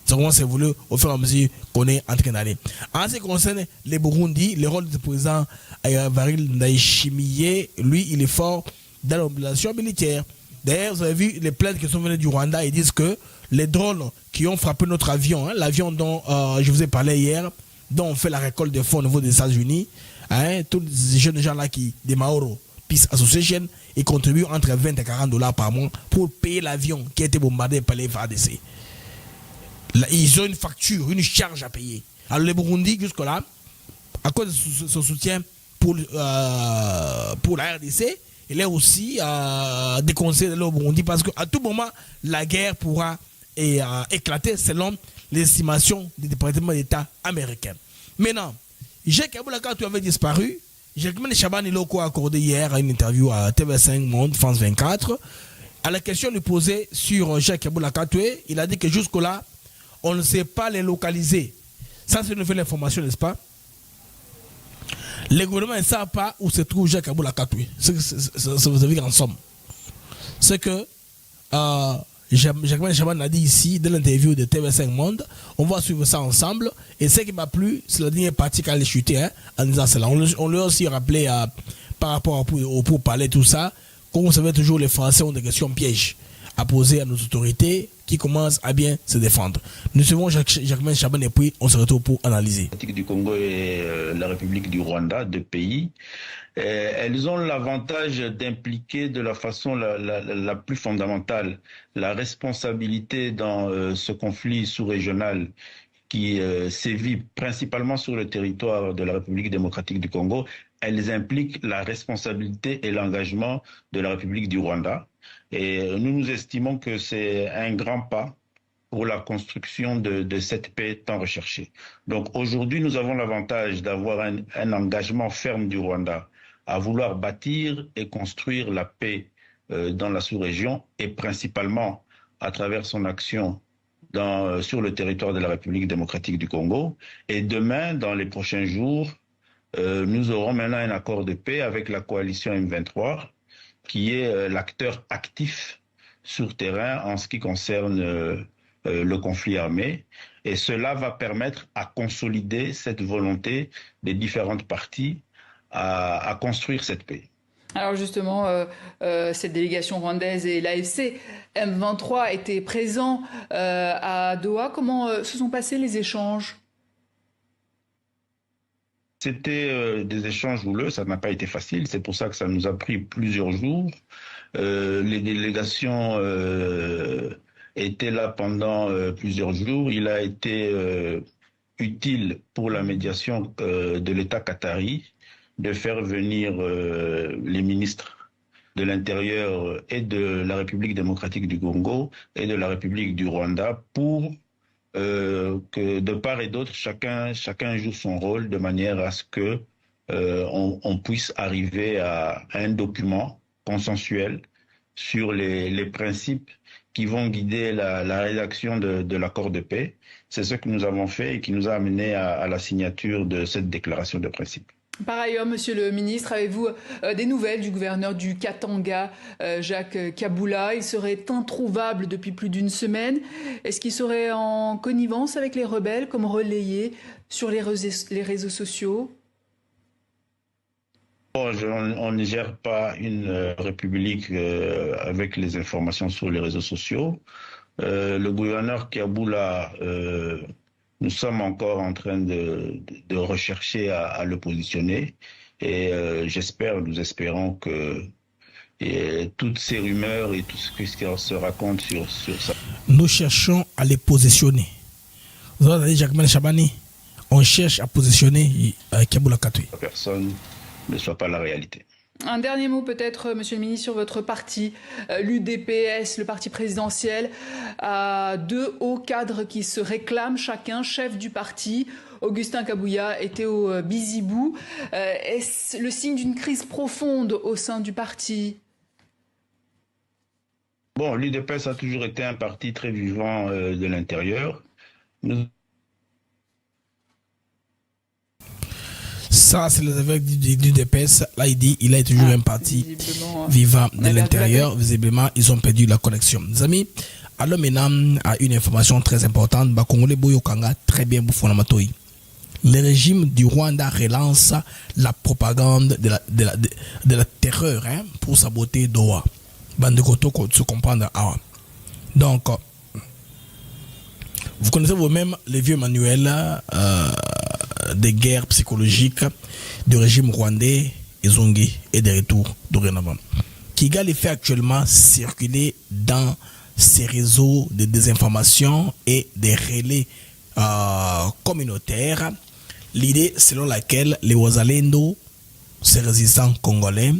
Ça commence à évoluer au fur et à mesure qu'on est en train d'aller. En ce qui concerne les Burundi, le rôle du président Evariste Ndayishimiye, lui, il est fort dans la mobilisation militaire. D'ailleurs, vous avez vu les plaintes qui sont venues du Rwanda, ils disent que les drones qui ont frappé notre avion, l'avion dont je vous ai parlé hier, dont on fait la récolte de fonds au niveau des États-Unis, tous les jeunes gens-là des Maoro Peace Association, ils contribuent entre 20 et 40 dollars par mois pour payer l'avion qui a été bombardé par les FARDC. Là, ils ont une facture, une charge à payer. Alors les Burundi, jusque-là, à cause de son soutien pour la RDC, il est aussi déconseillé au Burundi parce qu'à tout moment, la guerre pourra éclater selon les estimations du département d'État américain. Maintenant, Jacques Kaboula Katoué avait disparu. Jacqueline Chaban Iloko a accordé hier une interview à TV5 Monde, France 24. À la question lui posée sur Jacques Kaboula Katoué, il a dit que jusque-là, on ne sait pas les localiser. Ça, c'est une nouvelle information, n'est-ce pas? Les gouvernements ne savent pas où se trouve Jacques Kaboula Katoué. Ça vous avez en somme. C'est que Jacqueline Chaban a dit ici, dans l'interview de TV5 Monde, on va suivre ça ensemble. Et ce qui m'a plu, c'est la dernière partie quand elle est chutée, en disant cela. On lui a aussi rappelé par rapport au pourparlers, tout ça, comme vous savez toujours, les Français ont des questions pièges à poser à nos autorités qui commencent à bien se défendre. Nous suivons Jacqueline Chaban et puis on se retrouve pour analyser. La République du Congo et la République du Rwanda, deux pays, elles ont l'avantage d'impliquer de la façon la plus fondamentale la responsabilité dans ce conflit sous-régional qui sévit principalement sur le territoire de la République démocratique du Congo. Elles impliquent la responsabilité et l'engagement de la République du Rwanda. Et nous estimons que c'est un grand pas pour la construction de cette paix tant recherchée. Donc aujourd'hui, nous avons l'avantage d'avoir un engagement ferme du Rwanda à vouloir bâtir et construire la paix dans la sous-région et principalement à travers son action sur le territoire de la République démocratique du Congo. Et demain, dans les prochains jours, nous aurons maintenant un accord de paix avec la coalition M23 qui est l'acteur actif sur terrain en ce qui concerne le conflit armé. Et cela va permettre à consolider cette volonté des différentes parties à construire cette paix. Alors justement, cette délégation rwandaise et l'AFC M23 étaient présents à Doha. Comment se sont passés les échanges? C'était des échanges houleux, ça n'a pas été facile, c'est pour ça que ça nous a pris plusieurs jours. Les délégations étaient là pendant plusieurs jours. Il a été utile pour la médiation de l'État qatari de faire venir les ministres de l'Intérieur et de la République démocratique du Congo et de la République du Rwanda pour que de part et d'autre, chacun joue son rôle de manière à ce que on puisse arriver à un document consensuel sur les principes qui vont guider la rédaction de l'accord de paix. C'est ce que nous avons fait et qui nous a amené à la signature de cette déclaration de principe. Par ailleurs, monsieur le ministre, avez-vous des nouvelles du gouverneur du Katanga, Jacques Kaboula? Il serait introuvable depuis plus d'une semaine. Est-ce qu'il serait en connivence avec les rebelles, comme relayé sur les réseaux sociaux? Bon, on ne gère pas une république avec les informations sur les réseaux sociaux. Le gouverneur Kaboula... nous sommes encore en train de rechercher à le positionner et nous espérons que toutes ces rumeurs et tout ce qui se raconte sur ça. Nous cherchons à les positionner. Vous avez dit Jacqueline Chabani, on cherche à positionner Kaboula Katoué. Personne ne soit pas la réalité. Un dernier mot peut-être, monsieur le ministre, sur votre parti, l'UDPS, le parti présidentiel, a deux hauts cadres qui se réclament chacun chef du parti, Augustin Kabouya et Théo Bizibou. Est-ce le signe d'une crise profonde au sein du parti? Bon, l'UDPS a toujours été un parti très vivant de l'intérieur. Ça, c'est les évêques du DPS. Là, il dit il a toujours un parti vivant de l'intérieur. Visiblement, ils ont perdu la connexion. Les amis, alors maintenant, à une information très importante, Congolais Boyokanga, très bien, Boufonamatoi. Le régime du Rwanda relance la propagande de la terreur pour saboter Doha. Bande de Koto, se comprendre. Donc, vous connaissez vous-même les vieux manuels des guerres psychologiques du régime rwandais et Zongi et des retours dorénavant. Kigali fait actuellement circuler dans ses réseaux de désinformation et des relais communautaires l'idée selon laquelle les Wazalendo, ces résistants congolais,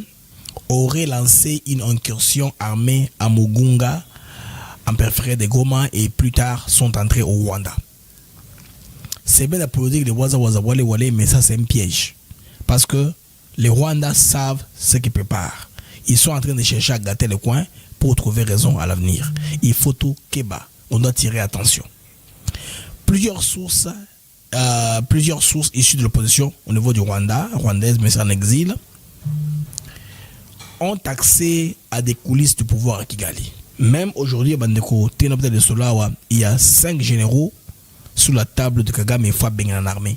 auraient lancé une incursion armée à Mugunga, en périphérie de Goma, et plus tard sont entrés au Rwanda. C'est bien d'applaudir que les Wale, mais ça c'est un piège. Parce que les Rwandais savent ce qu'ils préparent. Ils sont en train de chercher à gâter le coin pour trouver raison à l'avenir. Il faut tout Keba. On doit tirer attention. Plusieurs sources issues de l'opposition au niveau du Rwanda, rwandaises mais en exil, ont accès à des coulisses du pouvoir à Kigali. Même aujourd'hui, il y a 5 généraux sous la table de Kagame et Fabien en armée.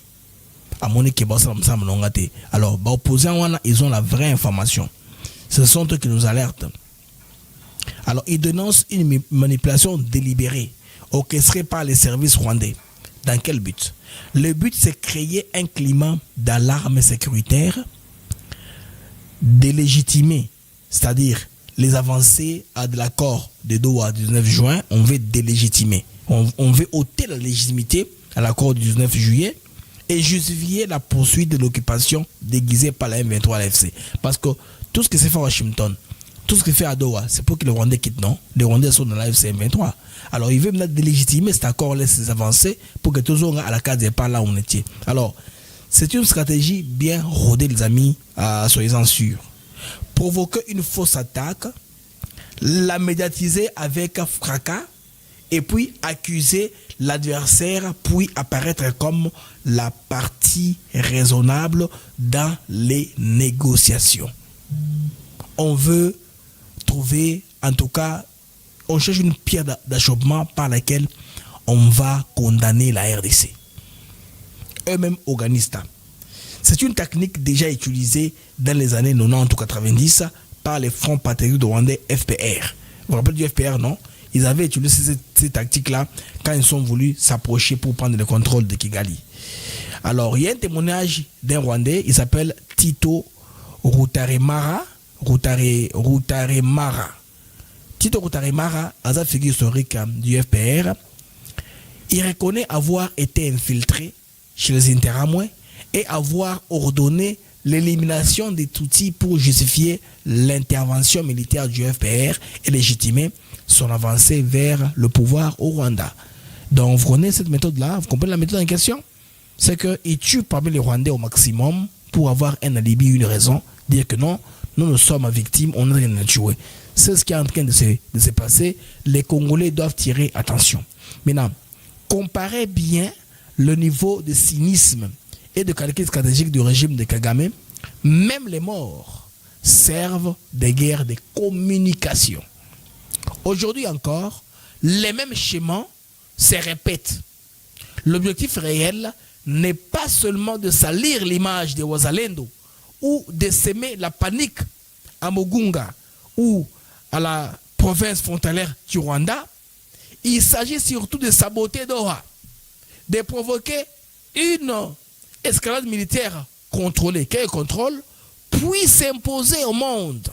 Alors, opposants, ils ont la vraie information. Ce sont eux qui nous alertent. Alors, ils dénoncent une manipulation délibérée, orchestrée par les services rwandais. Dans quel but? Le but, c'est créer un climat d'alarme sécuritaire, délégitimer, c'est-à-dire les avancées de l'accord de Doha du 19 juin, on veut délégitimer. On veut ôter la légitimité à l'accord du 19 juillet et justifier la poursuite de l'occupation déguisée par la M23 LFC. Parce que tout ce qui s'est fait à Washington, tout ce qui se fait à Doha, c'est pour que les Rwandais quittent, non? Les Rwandais sont dans la FC M23. Alors, ils veulent maintenant délégitimer cet accord, laisser avancées pour que tous à la case pas là où on était. Alors, c'est une stratégie bien rodée, les amis, soyez-en sûrs. Provoquer une fausse attaque, la médiatiser avec fracas, et puis accuser l'adversaire, puis apparaître comme la partie raisonnable dans les négociations. On veut trouver, en tout cas, on cherche une pierre d'achoppement par laquelle on va condamner la RDC. Eux-mêmes organistes. C'est une technique déjà utilisée dans les années 90 ou 90 par les Fronts patriotiques rwandais FPR. Vous vous rappelez du FPR, non? Ils avaient utilisé ces tactiques-là quand ils sont voulu s'approcher pour prendre le contrôle de Kigali. Alors, il y a un témoignage d'un Rwandais, il s'appelle Tito Rutaremara. Tito Rutaremara, à figure historique du FPR, il reconnaît avoir été infiltré chez les Interamouais et avoir ordonné l'élimination des Tutsis pour justifier l'intervention militaire du FPR et légitimer son avancée vers le pouvoir au Rwanda. Donc vous connaissez cette méthode-là, vous comprenez la méthode en question? C'est qu'il tue parmi les Rwandais au maximum pour avoir un alibi, une raison, dire que non, nous sommes victimes, on n'a rien à tuer. C'est ce qui est en train de se passer. Les Congolais doivent tirer attention. Maintenant, comparez bien le niveau de cynisme et de calcul stratégique du régime de Kagame. Même les morts servent des guerres de communication. Aujourd'hui encore, les mêmes schémas se répètent. L'objectif réel n'est pas seulement de salir l'image des Wazalendo ou de semer la panique à Mugunga ou à la province frontalière du Rwanda. Il s'agit surtout de saboter Doha, de provoquer une escalade militaire contrôlée. Quel contrôle puisse s'imposer au monde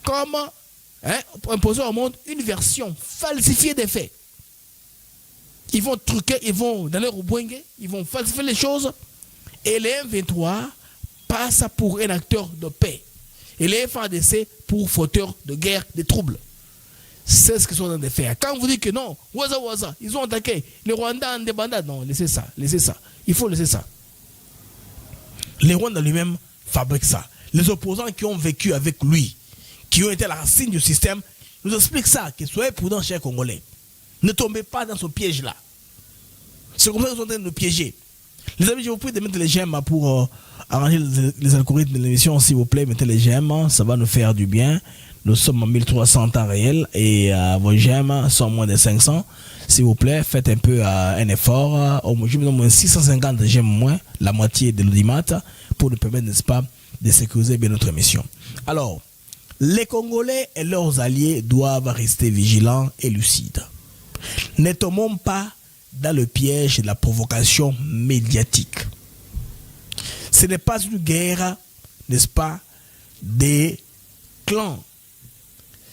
comme imposer au monde une version falsifiée des faits. Ils vont truquer, ils vont dans leur Ubwenge, ils vont falsifier les choses et les M23 passent pour un acteur de paix et les FARDC pour fauteur de guerre, de troubles. C'est ce qu'ils sont en train de faire. Quand vous dites que non, Waza, ils ont attaqué les Rwandais en débandade, non, laissez ça. Il faut laisser ça. Les Rwandais lui-même fabriquent ça. Les opposants qui ont vécu avec lui, qui ont été la racine du système, nous expliquent ça, que soyez prudents, chers Congolais. Ne tombez pas dans ce piège-là. C'est comme ça qu'ils sont en train de nous piéger. Les amis, je vous prie de mettre les j'aime pour arranger les algorithmes de l'émission, s'il vous plaît. Mettez les j'aime, ça va nous faire du bien. Nous sommes en 1300 temps réel et vos j'aime sont moins de 500. S'il vous plaît, faites un peu un effort. Je me donne moins 650 j'aime moins, la moitié de l'audimat, pour nous permettre, n'est-ce pas, de sécuriser bien notre émission. Alors, les Congolais et leurs alliés doivent rester vigilants et lucides. Ne tombons pas dans le piège de la provocation médiatique. Ce n'est pas une guerre, n'est-ce pas, des clans.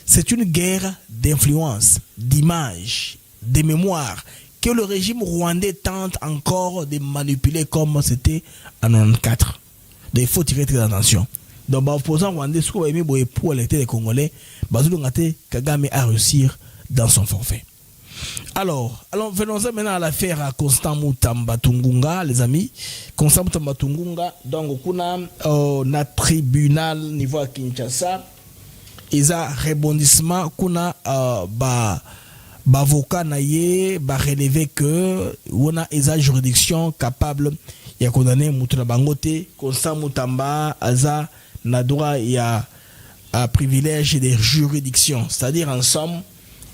C'est une guerre d'influence, d'image, de mémoire que le régime rwandais tente encore de manipuler comme c'était en 1994. Donc il faut tirer très attention. Donc l'opposant rwandais, ce qu'on a aimé pour électer les Congolais, Kagame a réussi dans son forfait. Alors venons-en maintenant à l'affaire à Constant Mutamba Tungunga, les amis. Constant Mutamba Tungunga, donc on a tribunal niveau à Kinshasa. Ils ont rebondissement qu'on a avocat naïe relevé que on a une juridiction capable de condamner Mutula Bangote. Constant Mutamba aza na droit il y a un privilège de juridiction, c'est-à-dire en somme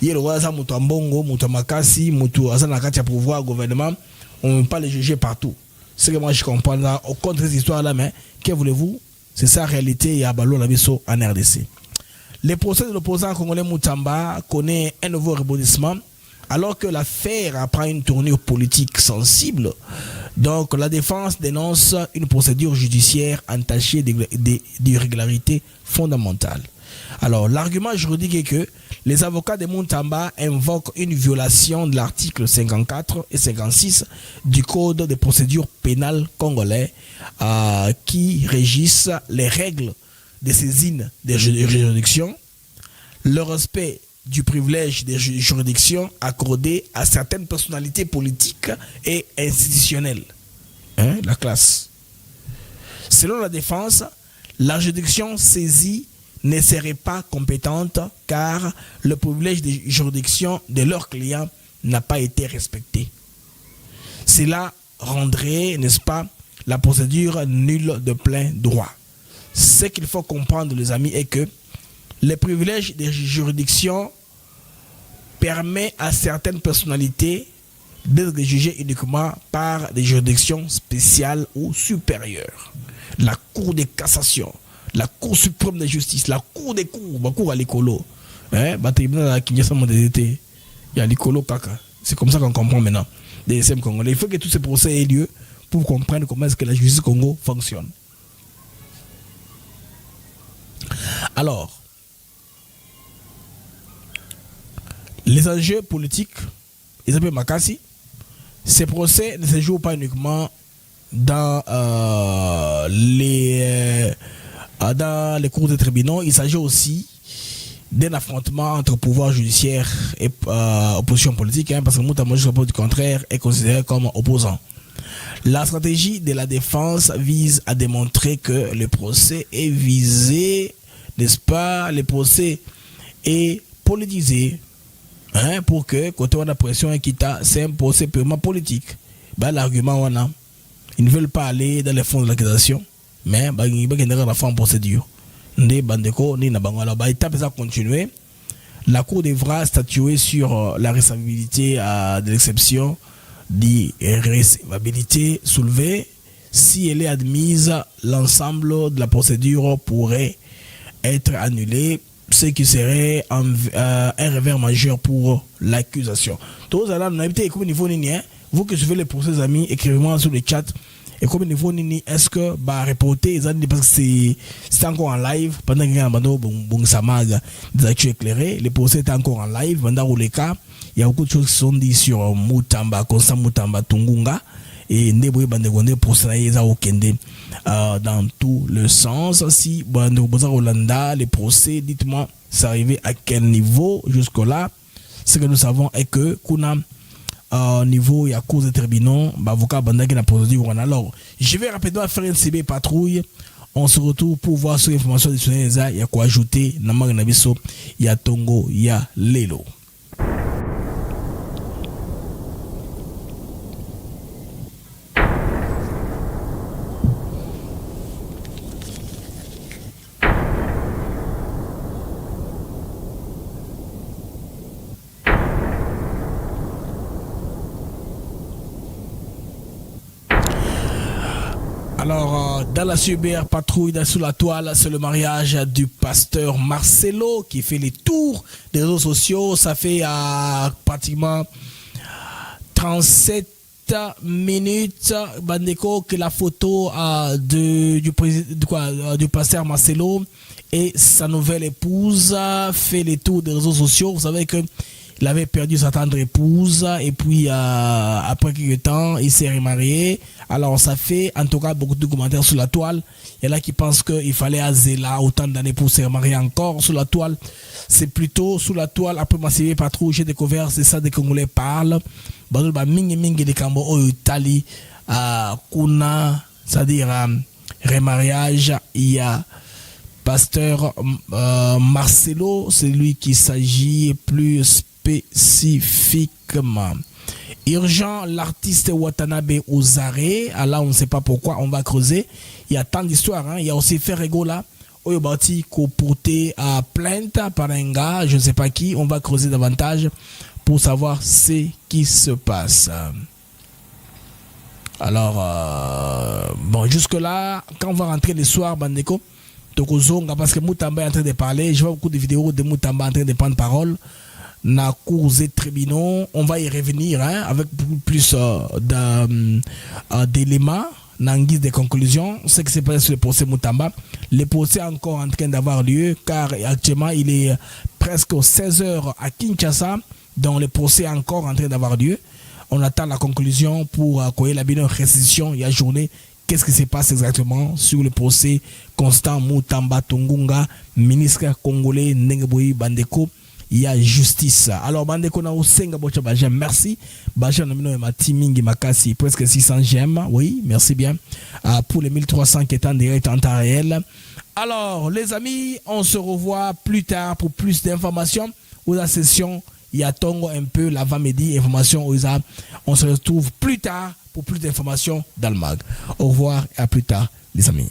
il y a le roi Mutambongo, Mutamakasi, Mutu Azanakati à pouvoir gouvernement, on ne peut pas les juger partout. C'est que moi je comprends là, au compte de ces histoires là, mais que voulez-vous, c'est ça la réalité, il y a ballon la mission en RDC. Le procès de l'opposant congolais Mutamba connaît un nouveau rebondissement alors que l'affaire prend une tournure politique sensible. Donc la défense dénonce une procédure judiciaire entachée d'irrégularités fondamentales. Alors l'argument juridique est que les avocats de Mutamba invoquent une violation de l'article 54 et 56 du Code de procédure pénale congolais qui régissent les règles de saisine des juridictions, le respect du privilège des juridictions accordé à certaines personnalités politiques et institutionnelles. La classe. Selon la défense, la juridiction saisie ne serait pas compétente car le privilège de juridiction de leurs clients n'a pas été respecté. Cela rendrait, n'est-ce pas, la procédure nulle de plein droit. Ce qu'il faut comprendre, les amis, est que le privilège de juridiction permet à certaines personnalités d'être jugées uniquement par des juridictions spéciales ou supérieures. La Cour de cassation, la Cour suprême de justice, la Cour des cours, la Cour à l'écolo. Il y a l'écolo kaka. C'est comme ça qu'on comprend maintenant. Il faut que tous ces procès aient lieu pour comprendre comment est-ce que la justice Congo fonctionne. Alors, les enjeux politiques, ils appellent Makassi. Ces procès ne se jouent pas uniquement dans les cours des tribunaux. Il s'agit aussi d'un affrontement entre pouvoir judiciaire et opposition politique, parce que Mutamba, jusqu'au du contraire, est considéré comme opposant. La stratégie de la défense vise à démontrer que le procès est visé, n'est-ce pas, le procès est politisé, pour que, quand on a pression et c'est un procès purement politique. L'argument, on a, ils ne veulent pas aller dans les fonds de l'accusation, mais ils veulent la fin en procédure. Étape ça continuer. La Cour devra statuer sur la recevabilité de l'exception d'irrecevabilité soulevée. Si elle est admise, l'ensemble de la procédure pourrait être annulé, ce qui serait un revers majeur pour l'accusation. Tous à niveau vous qui suivez les procès, amis, écrivez-moi sur le chat. Et comme niveau nini, est-ce que reporter parce que c'est encore en live pendant qu'il y a des actus éclairés, les procès est encore en live pendant les cas, il y a beaucoup de choses qui sont dites sur Mutamba, Constant Mutamba Tungunga et Ndeboye Bandegonde procès dans tout le sens. Si Bandegoboza Rolanda, les procès, dites-moi, c'est arrivé à quel niveau jusque-là. Ce que nous savons est que Kuna niveau il y a cause de tribunal avocat bandaki na procédure. Alors je vais rapidement faire une CB patrouille, on se retrouve pour voir sur l'information additionnelle. Il y a quoi ajouter na magana biso ya tongo ya lelo. Alors, dans la super patrouille sous la toile, c'est le mariage du pasteur Marcelo qui fait les tours des réseaux sociaux. Ça fait pratiquement 37 minutes, Bandeko, que la photo du pasteur Marcelo et sa nouvelle épouse fait les tours des réseaux sociaux. Vous savez que il avait perdu sa tendre épouse et puis après quelques temps, il s'est remarié. Alors ça fait en tout cas beaucoup de commentaires sur la toile. Il y en a qui pensent qu'il fallait Azela autant d'années pour se remarier encore sur la toile. C'est plutôt sur la toile. Après ma série patrouille, j'ai découvert, c'est ça des Congolais parlent. Mingi de Kambo au Italie, Kuna, c'est-à-dire remariage, il y a pasteur Marcelo, c'est lui qui s'agit plus spécifiquement. Urgent, l'artiste Watanabe aux arrêts. Alors, on ne sait pas pourquoi, on va creuser. Il y a tant d'histoires. Hein. Il y a aussi Ferrego là. Oyobati qu'on porté à plainte par un gars, je ne sais pas qui. On va creuser davantage pour savoir ce qui se passe. Alors, bon, jusque-là, quand on va rentrer le soir, Bandeko, Tokozonga, parce que Moutamba est en train de parler, je vois beaucoup de vidéos de Moutamba en train de prendre parole. Na cours et tribunaux, on va y revenir hein, avec beaucoup plus d'éléments, en guise de conclusion. Ce qui s'est passé sur le procès Moutamba. Le procès est encore en train d'avoir lieu, car actuellement il est presque 16h à Kinshasa, donc le procès est encore en train d'avoir lieu. On attend la conclusion pour accueillir la bonne restitution. Il y a journée. Qu'est-ce qui se passe exactement sur le procès Constant Moutamba Tungunga, ministre congolais Nengeboyi Bandeko? Il y a justice. Alors, Bandeko na osenga bocha bajem. Merci. Bajem nomino ma timingi makasi presque 600 j'aime. Oui, merci bien. Pour les 1300 qui est en direct en temps réel. Alors, les amis, on se revoit plus tard pour plus d'informations. Aux la session, il y a Tongo un peu l'avant-midi, information aux a. On se retrouve plus tard pour plus d'informations dans le mag. Au revoir et à plus tard, les amis.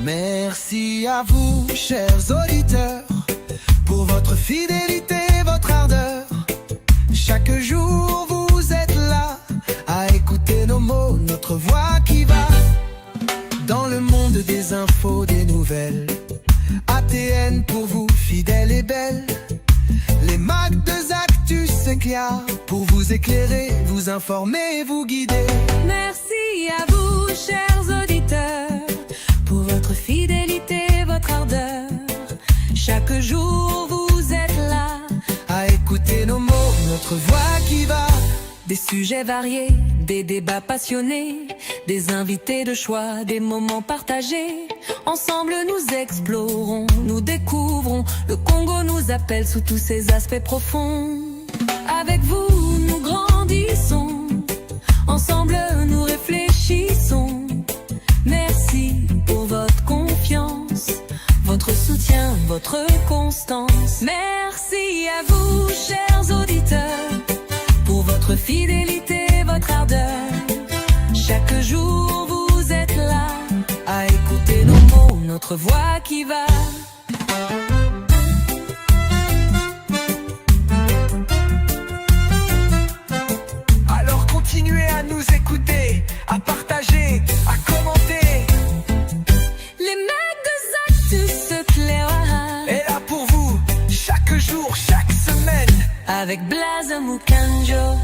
Merci à vous, chers auditeurs, pour votre fidélité, votre ardeur. Chaque jour, vous êtes là à écouter nos mots, notre voix qui va dans le monde des infos, des nouvelles. ATN pour vous, fidèle et belle. Les mags de Actus, c'est clair, pour vous éclairer, vous informer, vous guider. Merci à vous, chers auditeurs, pour votre fidélité, votre ardeur. Chaque jour, vous êtes là à écouter nos mots, notre voix qui va. Des sujets variés, des débats passionnés, des invités de choix, des moments partagés. Ensemble nous explorons, nous découvrons. Le Congo nous appelle sous tous ses aspects profonds. Avec vous nous grandissons, ensemble nous réfléchissons. Merci pour votre confiance, votre soutien, votre constance. Merci à vous, chers auditeurs, pour votre fidélité, votre ardeur. Chaque jour vous êtes là à écouter nos mots, notre voix qui va. Alors continuez à nous écouter, à partager, à commenter. Les mecs de Actus se clairent est là pour vous, chaque jour, chaque semaine. Avec Blaise Mukanjo.